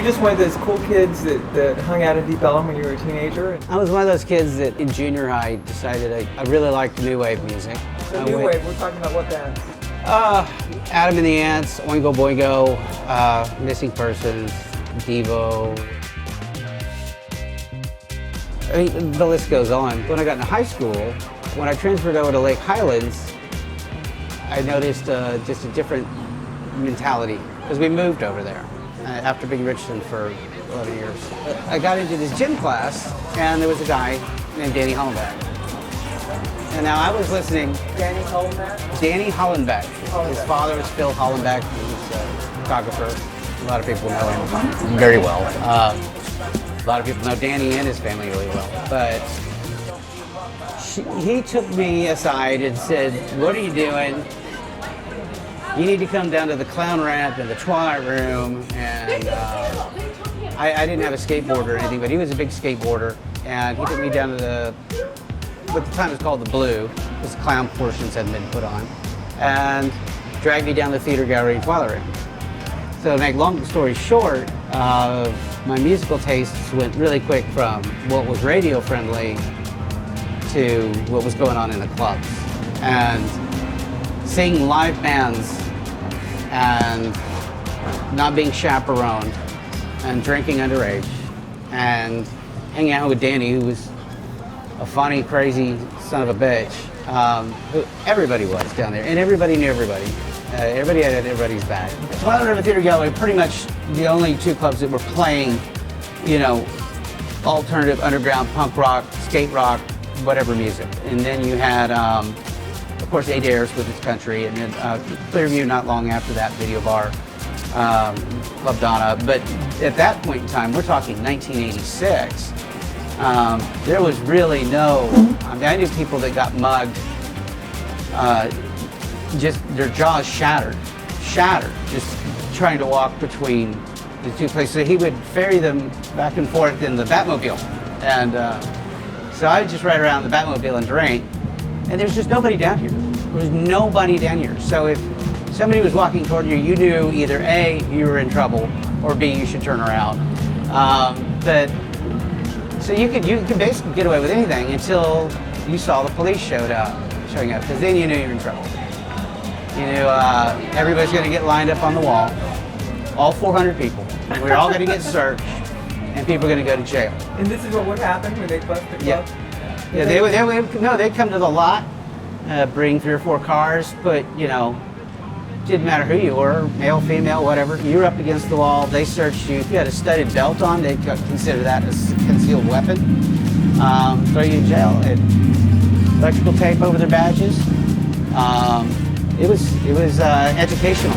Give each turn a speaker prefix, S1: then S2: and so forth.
S1: you just one of those cool kids that hung out at Deep Ellum when you were a teenager?
S2: I was one of those kids that in junior high decided I really liked new wave music.
S1: So new wave, we're talking about what bands?
S2: Adam and the Ants, Oingo Boingo, Missing Persons, Devo. I mean, the list goes on. When I got into high school, when I transferred over to Lake Highlands, I noticed just a different mentality because we moved over there after being in Richmond for 11 years. I got into this gym class and there was a guy named Danny Hollenbeck. And now I was listening.
S1: Danny Hollenbeck?
S2: Danny Hollenbeck. His father was Phil Hollenbeck. He was a photographer. A lot of people know him very well. A lot of people know Danny and his family really well. But he took me aside and said, "What are you doing? You need to come down to the clown ramp and the Twilight Room." And I didn't have a skateboard or anything, but he was a big skateboarder. And he took me down to what at the time was called the Blue, because the clown portions hadn't been put on, and dragged me down the theater gallery in Twilight Room. So to make long story short, my musical tastes went really quick from what was radio friendly to what was going on in the clubs. And seeing live bands and not being chaperoned and drinking underage and hanging out with Danny, who was a funny, crazy son of a bitch, who everybody was down there, and everybody knew everybody. Everybody had everybody's back. Twilight River Theater Gallery, pretty much the only two clubs that were playing, you know, alternative, underground, punk rock, skate rock, whatever music. And then you had, of course, Adair's with its country, and then Clearview not long after that, Video Bar, Club Donna. But at that point in time, we're talking 1986, there was really no, I mean, I knew people that got mugged, just their jaws shattered, just trying to walk between the two places. So he would ferry them back and forth in the Batmobile. And so I would just ride around the Batmobile and drink, and there's just nobody down here. There was nobody down here. So if somebody was walking toward you, you knew either A, you were in trouble, or B, you should turn around. So you could basically get away with anything until you saw the police showing up, because then you knew you were in trouble. You knew everybody's going to get lined up on the wall, all 400 people. We were all going to get searched, and people are going to go to jail.
S1: And this is what would happen when they bust the club?
S2: Yeah, they'd come to the lot, bring 3 or 4 cars, but, you know, didn't matter who you were, male, female, whatever. You were up against the wall, they searched you. If you had a studded belt on, they'd consider that a concealed weapon. Throw you in jail. And electrical tape over their badges. It was educational.